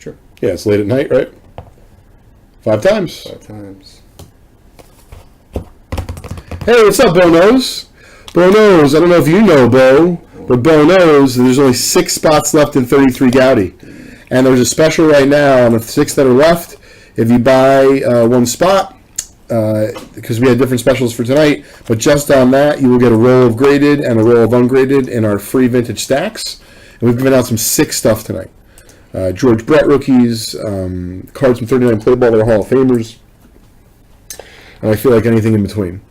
Sure. Yeah, it's late at night, right? 5 times. 5 times. Hey, what's up, Bo Knows? Bo Knows, I don't know if you know, Bo, but Bo knows there's only 6 spots left in 33 Gaudy. And there's a special right now on the 6 that are left. If you buy 1 spot, because we had different specials for tonight, but just on that, you will get a roll of graded and a roll of ungraded in our free vintage stacks. And we've given out some 6 stuff tonight. George Brett rookies, cards from 39 Play Ball that are Hall of Famers, and I feel like anything in between.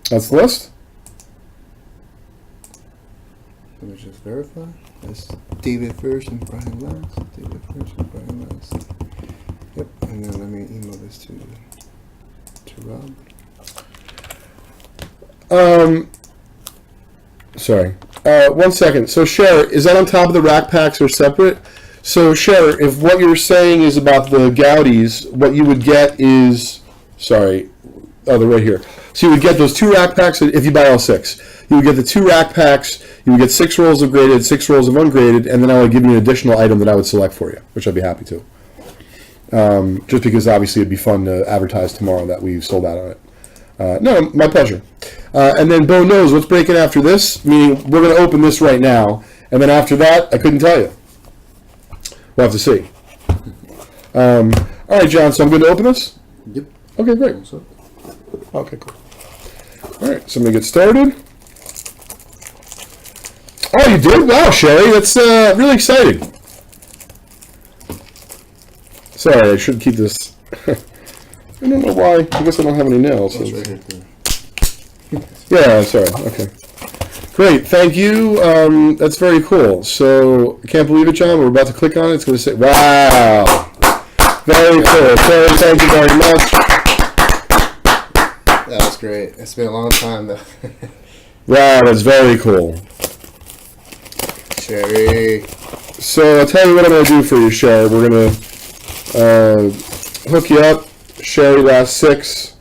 That's the list. Let me just verify. That's David first and Brian last. David first and Brian last. Yep. And then let me email this to Rob. Sorry. 1 second. So, Cher, is that on top of the rack packs or separate? So, Cher, if what you're saying is about the Gaudies, what you would get is... Sorry. Oh, they're right here. So you would get those 2 rack packs if you buy all 6. You would get the 2 rack packs, you would get 6 rolls of graded, 6 rolls of ungraded, and then I would give you an additional item that I would select for you, which I'd be happy to. Just because obviously it'd be fun to advertise tomorrow that we sold out on it. No, my pleasure. And then Bo knows what's breaking after this, meaning we're going to open this right now, and then after that, I couldn't tell you. We'll have to see. All right, John, so I'm good to open this? Yep. Okay, great. Okay, cool. All right, so I'm going to get started. Oh, you did? Wow, Sherry, that's really exciting. Sorry, I should keep this. I don't know why. I guess I don't have any nails. So. Yeah, sorry. Okay. Great, thank you. That's very cool. So, I can't believe it, John. We're about to click on it. It's going to say, wow. Very cool. Sherry, thank you very much. That was great. It's been a long time, though. Wow, that's very cool. Sherry. So, I'll tell you what I'm going to do for you, Sherry. We're going to hook you up. Sherry, last 6.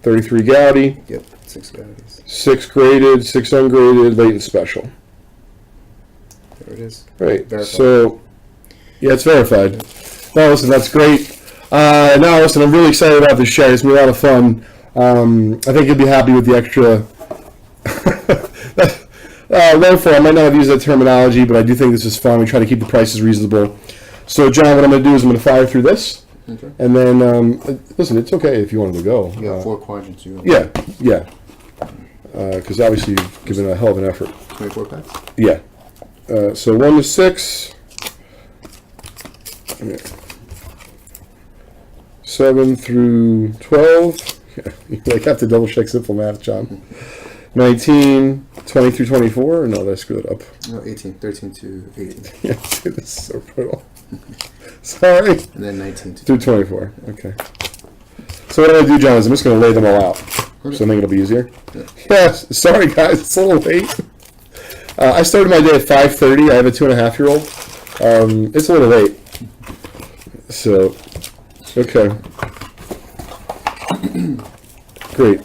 33 Gaudy. Yep, 6 Gaudis. 6 graded, 6 ungraded, late and special. There it is. Right. Verified. So, yeah, it's verified. No, listen, that's great. Now, listen, I'm really excited about this, Sherry. It's been a lot of fun. I think you'll be happy with the extra low for. I might not have used that terminology, but I do think this is fun. We try to keep the prices reasonable. So, John, what I'm going to do is I'm going to fire through this. Okay. And then, listen, it's okay if you wanted to go. You got 4 quadrants. Yeah. Because obviously you've given a hell of an effort. 24 packs? Yeah. So 1 to 6. 7 through 12. Yeah, you have to double check simple math, John. 19, 20 through 24. No, I screwed it up. No, 18. 13 to 18. Yeah, dude, this is so brutal. Sorry. And then 19 to through 24. Okay. So what I'm going to do, John, is I'm just going to lay them all out. Okay. So I think it'll be easier. Yeah, sorry, guys. It's a little late. I started my day at 5:30. I have a 2.5-year-old. It's a little late. So, okay. Great.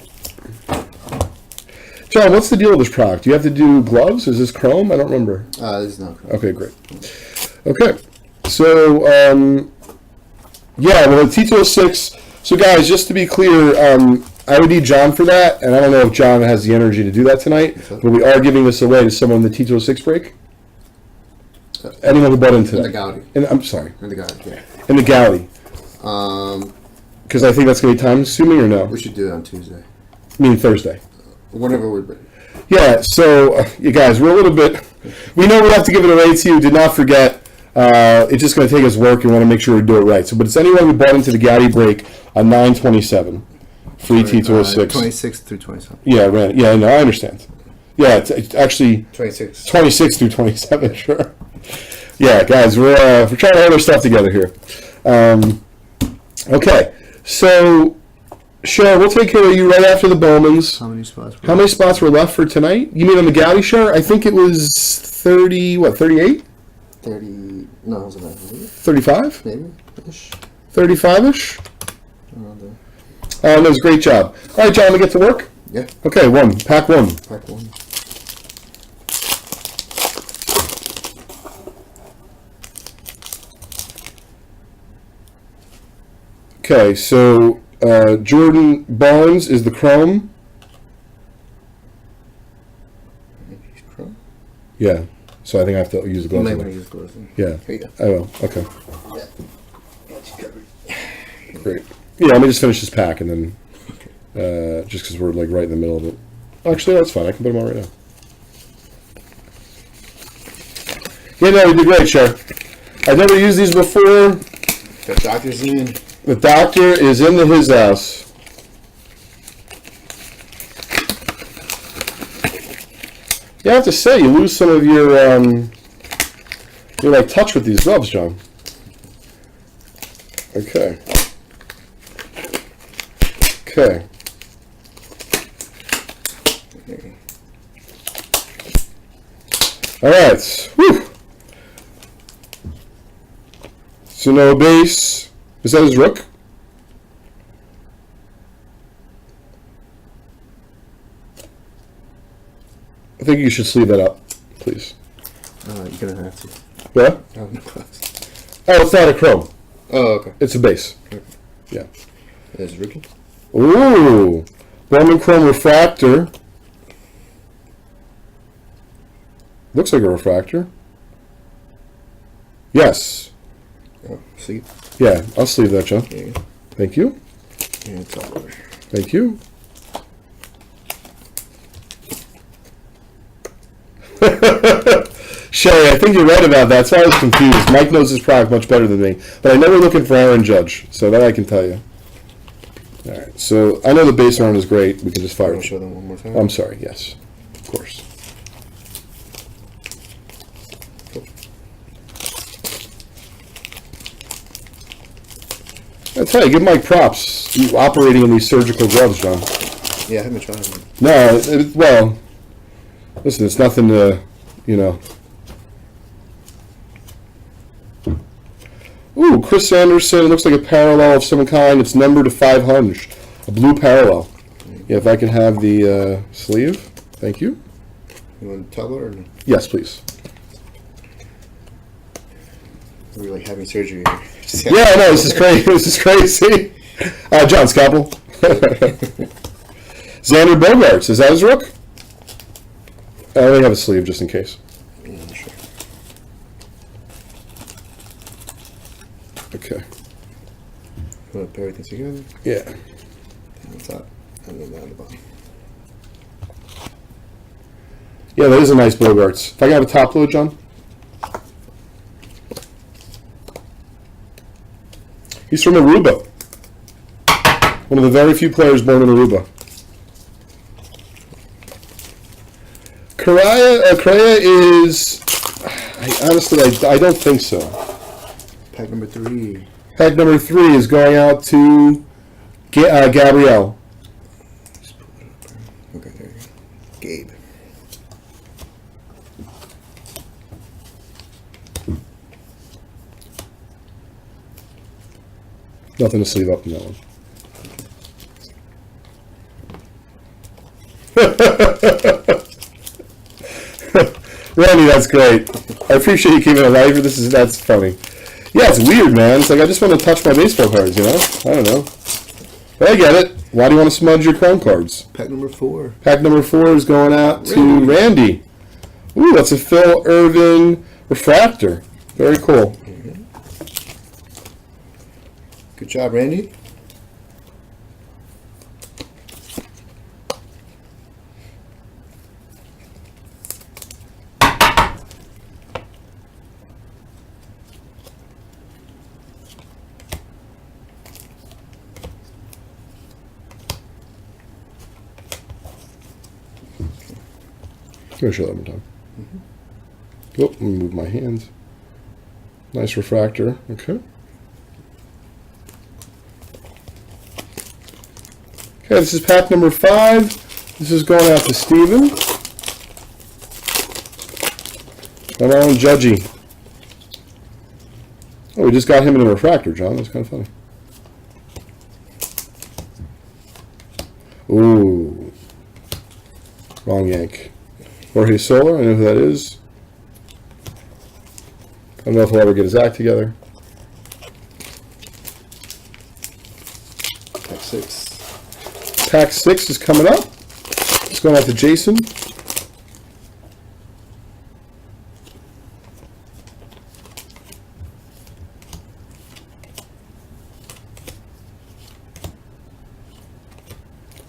John, what's the deal with this product? Do you have to do gloves? Is this chrome? I don't remember. This is not chrome. Okay, great. Okay. So, yeah, well, the T206. So, guys, just to be clear, I would need John for that, and I don't know if John has the energy to do that tonight, but we are giving this away to someone in the T206 break. Anyone who bought into that. In the Gaudy. I'm sorry. In the Gaudy, yeah. In the Gaudy. Because I think that's going to be time-consuming, or no? We should do it on Tuesday. I mean Thursday. Whenever we're ready. Yeah, so, you guys, we're a little bit... We know we have to give it away to you. Did not forget... it's just going to take us work, and we want to make sure we do it right. So, but it's anyone who bought into the Gaudy break on 9/27, free T206. 26 through 27. Yeah, right. Yeah, no, I understand. Yeah, it's actually 26 through 27. Sure. Yeah, guys, we're trying to hold our stuff together here. Okay, so Cher, we'll take care of you right after the Bowmans. How many spots? How many spots were left for tonight? You mean on the Gaudy, Cher? I think it was 30. What? 38. 30. No, it was about 35? maybe ish. 35-ish? Around there. That was a great job. All right, John, we get to work? Yeah. Okay, pack one. Pack 1. Okay, so Jordan Barnes is the chrome. He's chrome. Yeah. So I think I have to use the You gloves. might on want that. to use gloves. Yeah. Here you go. I will. Okay. Yeah. Got you covered. Great. Yeah, let me just finish this pack and then just because we're like right in the middle of it. Actually, that's fine. I can put them on right now. Yeah, no, you did great, Cher. I've never used these before. The doctor's in. The doctor is into his house. Yeah, I have to say, you lose some of your like touch with these gloves, John. Okay. Okay. All right. Whew. So no base. Is that his rook? I think you should sleeve that up, please. You're gonna have to. What? Oh, no gloves. Oh, it's not a chrome. Oh, okay. It's a base. Okay. Yeah. There's rookie. Ooh. Bowman chrome refractor. Looks like a refractor. Yes. Oh, see? Yeah, I'll sleeve that, John. There you go. Thank you. And it's all over. Thank you. Sherry, I think you're right about that. So I was confused. Mike knows his product much better than me. But I know we're looking for Aaron Judge, so that I can tell you. All right, so I know the base iron is great. We can just fire I'll it. show them one more time. I'm sorry, yes. Of course. I tell you, give Mike props. You operating in these surgical gloves, John. Yeah, I haven't tried them. No, well, listen, it's nothing to, you know. Ooh, Chris Anderson. Looks like a parallel of some kind. It's numbered to 500. A blue parallel. Yeah, if I can have the sleeve. Thank you. You want to tell her or no? Yes, please. We're like having surgery. Yeah, I know. This is crazy. This is crazy. John Scalpel. Xander Bogaerts. Is that his rook? I only have a sleeve just in case. Yeah, sure. Okay. You want to pair everything together? Yeah. On the top and then down the bottom. Yeah, that is a nice Bogaerts. If I can have a top load, John. He's from Aruba. One of the very few players born in Aruba. Correa is... I don't think so. Pack number 3. Pack number 3 is going out to Gabrielle. Okay, there you go. Gabe. Nothing to sleeve up in that one. Randy, that's great. I appreciate you keeping it alive. That's funny. Yeah, it's weird, man. It's like I just want to touch my baseball cards, you know? I don't know. But I get it. Why do you want to smudge your chrome cards? Pack number 4. Pack number 4 is going out to Randy. Ooh, that's a Phil Irvin refractor. Very cool. Good job, Randy. Let me show that one time. Oh, let me move my hands. Nice refractor. Okay. Okay, this is pack number 5. This is going out to Steven. And our own Judgy. Oh, we just got him in a refractor, John. That's kind of funny. Ooh. Wrong yank. Jorge Soler, I know who that is. I don't know if he'll ever get his act together. 6. Pack 6 is coming up. It's going out to Jason.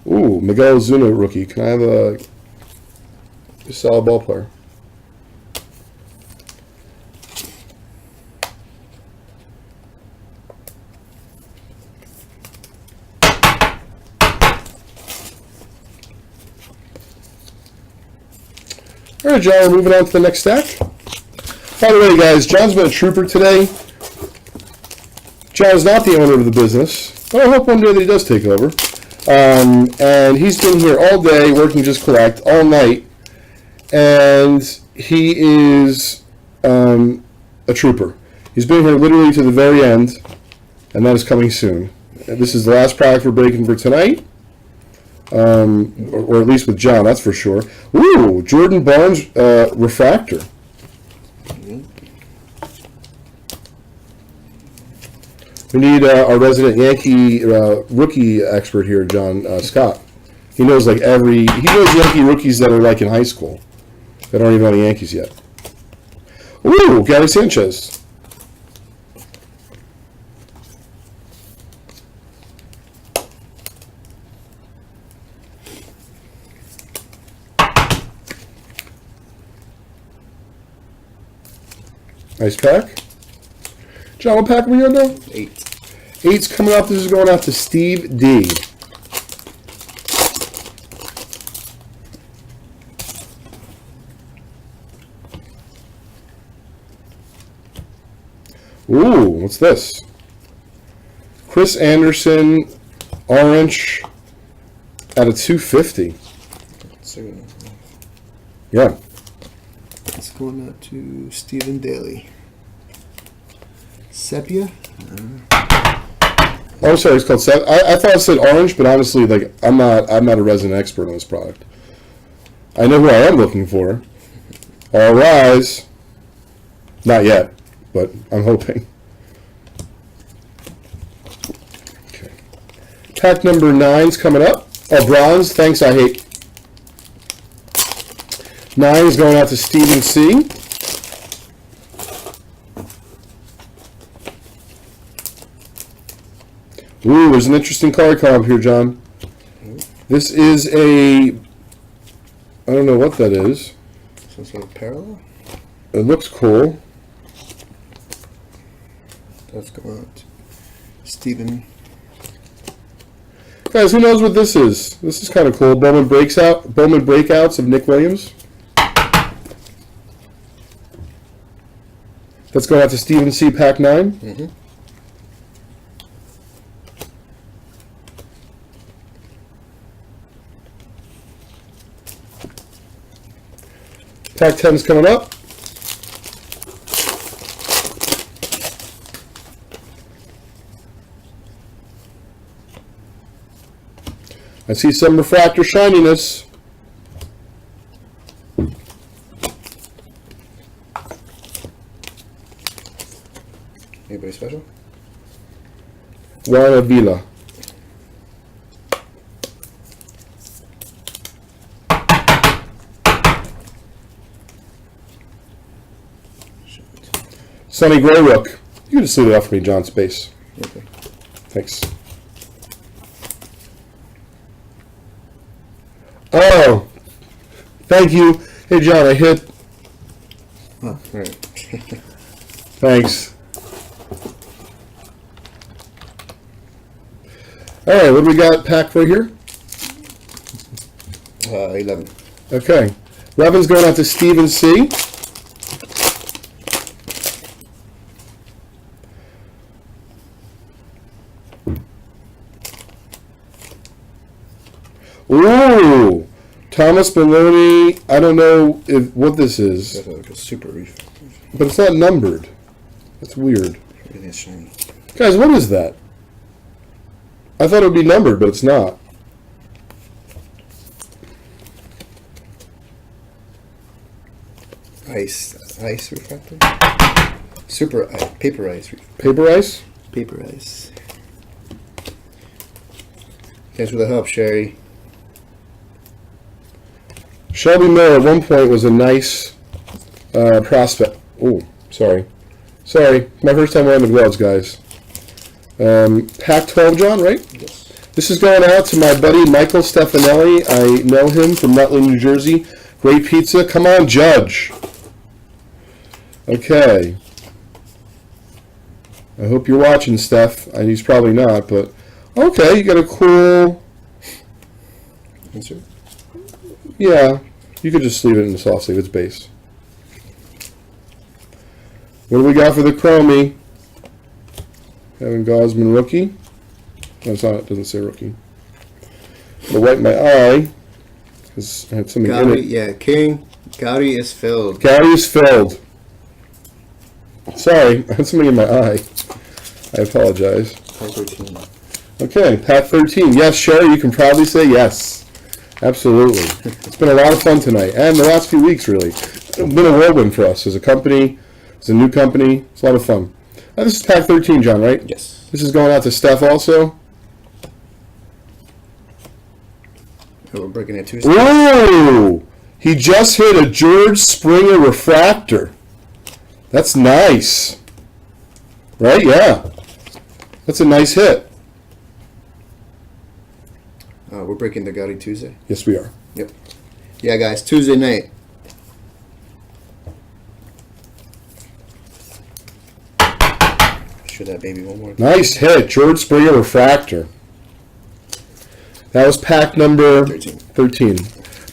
Ooh, Miguel Zuna rookie. Can I have a solid ball player? All right, John, we're moving on to the next stack. By the way, guys, John's been a trooper today. John's not the owner of the business, but I hope one day that he does take over. And he's been here all day working just collect, all night. And he is a trooper. He's been here literally to the very end, and that is coming soon. This is the last product we're breaking for tonight. Or at least with John, that's for sure. Ooh, Jordan Barnes refractor. We need our resident Yankee rookie expert here, John Scott. He knows he knows Yankee rookies that are like in high school that aren't even on the Yankees yet. Ooh, Gary Sanchez. Nice pack. John, what pack are we on now? 8. 8's coming up. This is going out to Steve D. Ooh, what's this? Chris Anderson, orange, at a 250. Yeah. It's going out to Stephen Daly. Sepia? Oh, sorry, it's called Sepia. I thought it said orange, but honestly, I'm not a resident expert on this product. I know who I am looking for. All rise. Not yet, but I'm hoping. Okay. Pack number 9's coming up. Oh, bronze. Thanks, I hate. 9 is going out to Stephen C. Ooh, there's an interesting color comp here, John. This is I don't know what that is. Some sort of parallel? It looks cool. That's going out to Stephen. Guys, who knows what this is? This is kind of cool. Bowman breakouts of Nick Williams. That's going out to Stephen C. Pack 9. Mm-hmm. Pack 10's coming up. I see some refractor shininess. Anybody special? Juan Avila. Sonny Grayrook. You can just leave it off for me, John. Space. Okay. Thanks. Oh, thank you. Hey, John, I hit. Oh, right. Thanks. All right, what do we got packed for here? 11. Okay. 11's going out to Stephen C. Ooh, Thomas Maloney. I don't know what this is, That's like a super reef. but it's not numbered. That's weird. Really shiny. Guys, what is that? I thought it would be numbered, but it's not. Ice refractor? Super ice. Paper ice. Paper ice? Paper ice. Thanks for the help, Sherry. Shelby Miller at one point was a nice prospect. Oh, sorry. Sorry. My first time wearing the gloves, guys. Pac-12, John, right? Yes. This is going out to my buddy Michael Stefanelli. I know him from Nutley, New Jersey. Great pizza. Come on, Judge. Okay. I hope you're watching, Steph. He's probably not, but... Okay, you got a cool... Answer. Yeah, you could just leave it in the soft sleeve. It's base. What do we got for the Chromie? Kevin Gosman rookie. No, it's not. It doesn't say rookie. I'm going to wipe my eye because I had something in Gowdy, it. yeah, King. Gowdy is filled. Gowdy is filled. Sorry, I had something in my eye. I apologize. Pack 13. Okay, Pack 13. Yes, Sherry, you can proudly say yes. Absolutely. It's been a lot of fun tonight, and the last few weeks, really. It's been a whirlwind for us as a company, as a new company. It's a lot of fun. This is Pack 13, John, right? Yes. This is going out to Steph also. Oh, we're breaking it Tuesday. Ooh! He just hit a George Springer refractor. That's nice. Right? Yeah. That's a nice hit. We're breaking the Gowdy Tuesday. Yes, we are. Yep. Yeah, guys, Tuesday night. Show that baby one more time. Nice hit. George Springer refractor. That was pack number 13.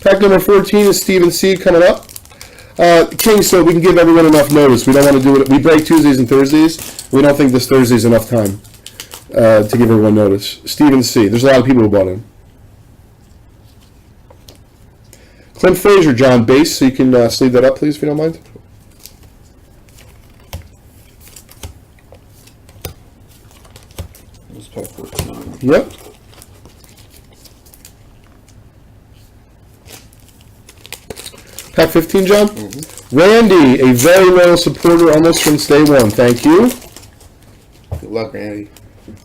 Pack number 14 is Stephen C. coming up. King, so we can give everyone enough notice. We don't want to do it. We break Tuesdays and Thursdays. We don't think this Thursday is enough time to give everyone notice. Stephen C. There's a lot of people who bought in. Clint Frazier, John, base. So you can sleeve that up, please, if you don't mind. This is pack 14. Yep. Pack 15, John? Mm-hmm. Randy, a very loyal supporter almost from day one. Thank you. Good luck, Randy.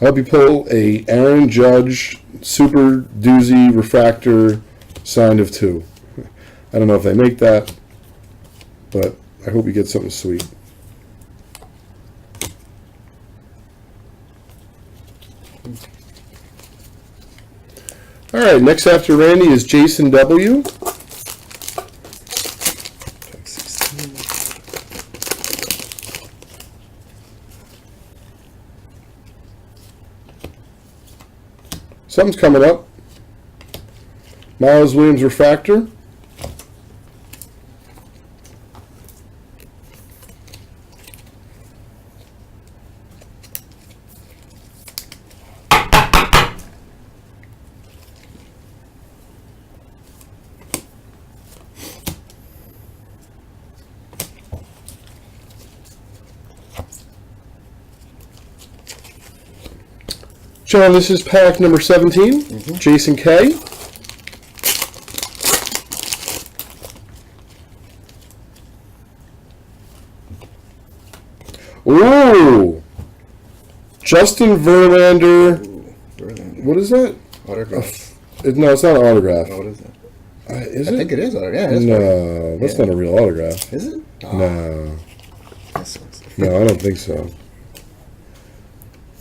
I hope you pull a Aaron Judge super doozy refractor signed of 2. I don't know if they make that, but I hope you get something sweet. All right, next after Randy is Jason W. Pack 16. Something's coming up. Miles Williams refractor. John, this is pack number 17. Mm-hmm. Jason K. Ooh! Justin Verlander. Ooh, Verlander. What is that? Autograph. No, it's not an autograph. Oh, what is that? Is I it? think it is autograph. Yeah, it is No, that's Yeah. not a real autograph. Is it? Oh, No, that sucks. no, I don't think so.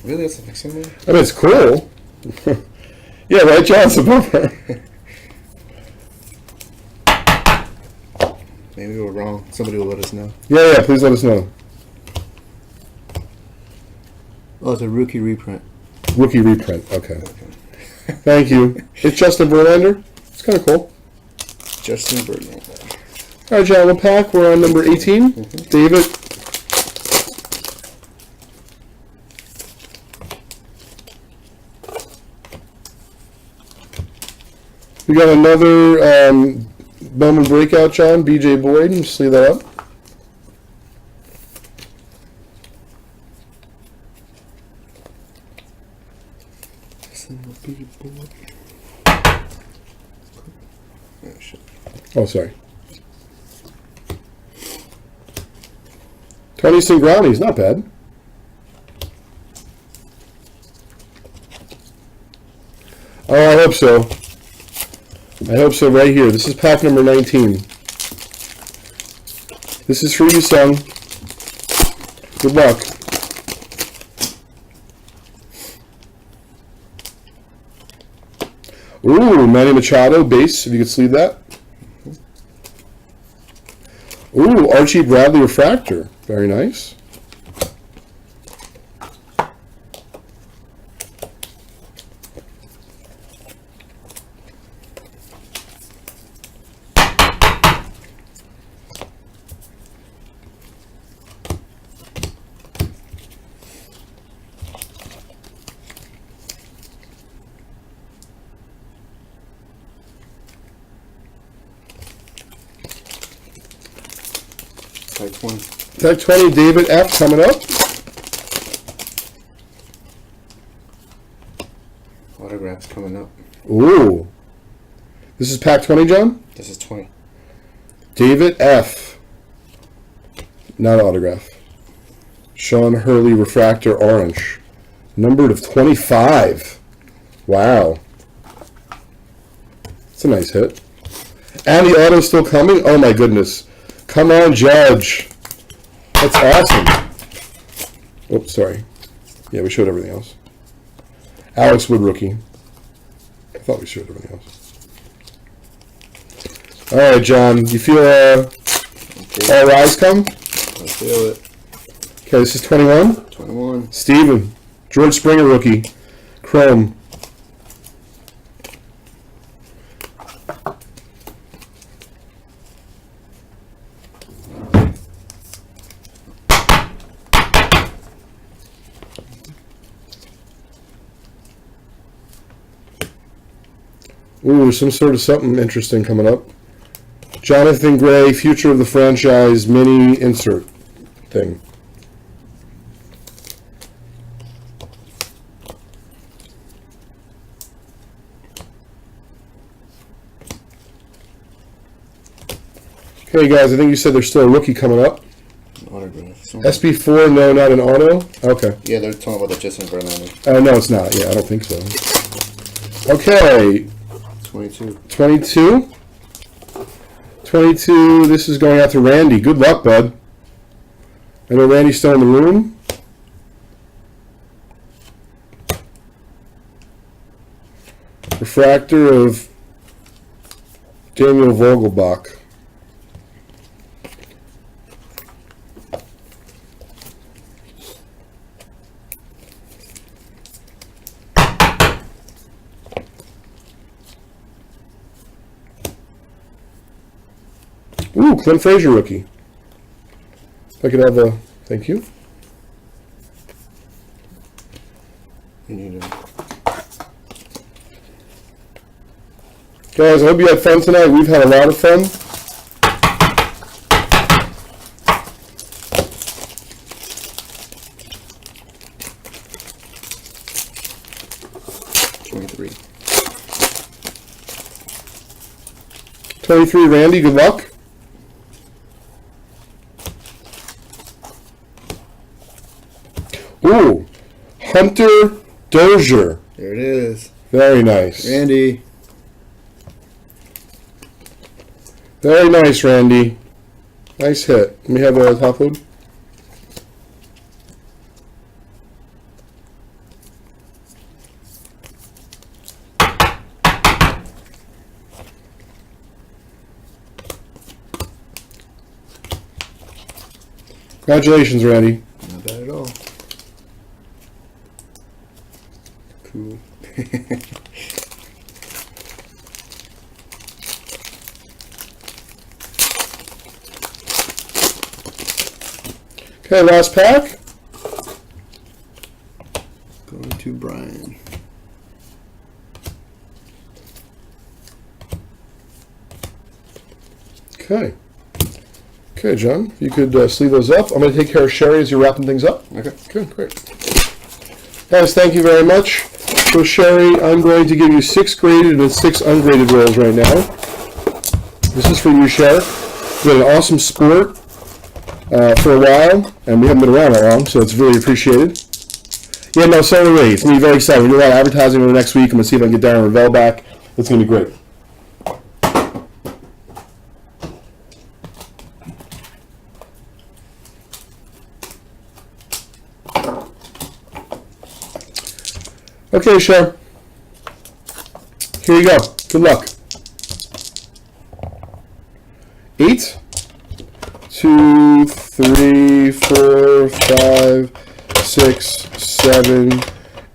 Really? That's a facsimile? I mean, it's cool. Yeah, right, John? It's a bumper. Maybe we're wrong. Somebody will let us know. Yeah, please let us know. Oh, it's a rookie reprint. Rookie reprint. Okay. Thank you. It's Justin Verlander. It's kind of cool. Justin Verlander. All right, John, we'll pack. We're on number 18. David. We got another Bowman breakout, John. B.J. Boyd. Just leave that up. Oh, sorry. Tony Cingrani's not bad. Oh, I hope so. I hope so right here. This is pack number 19. This is for you, son. Good luck. Ooh, Manny Machado, base, if you could sleeve that. Ooh, Archie Bradley refractor. Very nice. Type 20. Type 20, David F. coming up. Autographs coming up. Ooh. This is pack 20, John? This is 20. David F. Not autograph. Sean Hurley refractor orange. Numbered of 25. Wow. That's a nice hit. And the auto's still coming? Oh my goodness. Come on, Judge. That's awesome. Oops, sorry. Yeah, we showed everything else. Alex Wood rookie. I thought we showed everything else. All right, John. You feel all rise come? I feel it. Okay, this is 21. 21. Steven. George Springer rookie. Chrome. Ooh, some sort of something interesting coming up. Jonathan Gray, future of the franchise mini insert thing. Okay, guys, I think you said there's still a rookie coming up. Autograph. SB4, no, not an auto. Okay. Yeah, they're talking about the Justin Verlander. No, it's not. Yeah, I don't think so. Okay. 22. 22. 22. This is going out to Randy. Good luck, bud. I know Randy's still in the room. Refractor of Daniel Vogelbach. Ooh, Clint Frazier rookie. If I could have a thank you. You need a... Guys, I hope you had fun tonight. We've had a lot of fun. $23. 23, Randy, good luck. Ooh, Hunter Dozier. There it is. Very nice. Randy. Very nice, Randy. Nice hit. Let me have a top load. Congratulations, Randy. Not bad at all. Cool. Okay, last pack. Going to Brian. Okay. Okay, John, if you could sleeve those up. I'm going to take care of Sherry as you're wrapping things up. Okay. Good, great. Guys, thank you very much. So, Sherry, I'm going to give you 6 graded and 6 ungraded rolls right now. This is for you, Sherry. You've been an awesome sport for a while, and we haven't been around that long, so it's really appreciated. Yeah, no, so are we. It's going to be very exciting. We're doing a lot of advertising over the next week. I'm going to see if I can get Darren Ravel back. It's going to be great. Okay, Cher. Here you go. Good luck. 8, 2, 3, 4, 5, 6, 7,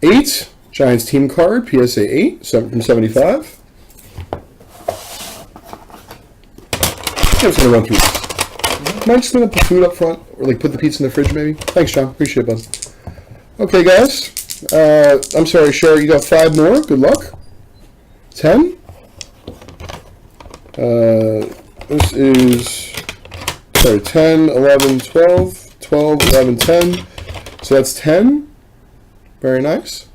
8. Giants team card, PSA 8, 7 from 75. I'm just going to run through this. Am I just going to put food up front? Or like put the pizza in the fridge maybe? Thanks, John. Appreciate it, bud. Okay, guys. I'm sorry, Sherry, you got 5 more. Good luck. 10. This is, 10, 11, 12, 12, 11, 10. So that's 10. Very nice.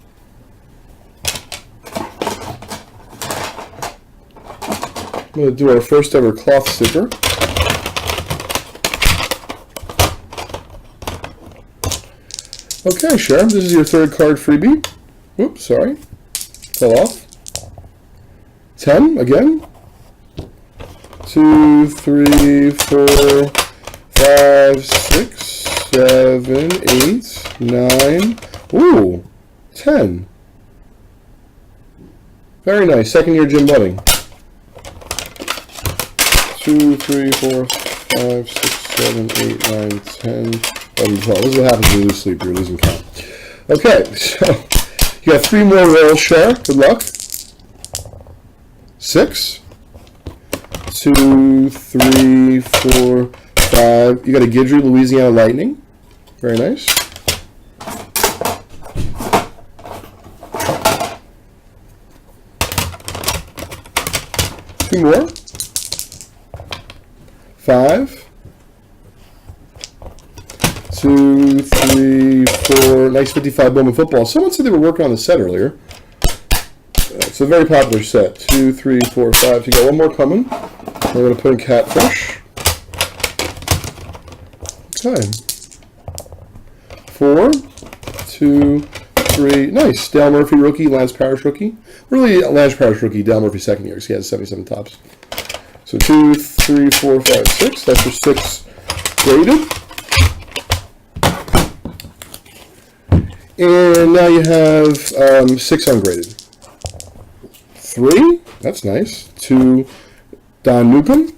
I'm going to do our first ever cloth sticker. Okay, Sharon, this is your 3rd card freebie. Oops, sorry. Fell off. 10 again. 2, 3, 4, 5, 6, 7, 8, 9. Ooh, 10. Very nice. 2nd year Jim Budding. 2, 3, 4, 5, 6, 7, 8, 9, 10, 11, 12. This is what happens when you lose sleep. You're losing count. Okay, so you got 3 more rolls, Cher. Good luck. 6, 2, 3, 4, 5. You got a Guidry, Louisiana Lightning. Very nice. Two more. 5, 2, 3, 4. Nice 55 Bowman football. Someone said they were working on the set earlier. It's a very popular set. 2, 3, 4, 5. So you got 1 more coming. We're going to put in Catfish. Okay. 4, 2, 3. Nice. Dale Murphy rookie, Lance Parrish rookie. Really, Lance Parrish rookie, Dale Murphy 2nd year. He has 77 tops. So 2, 3, 4, 5, 6. That's your 6 graded. And now you have 6 ungraded. 3. That's nice. 2. Don Newcomb.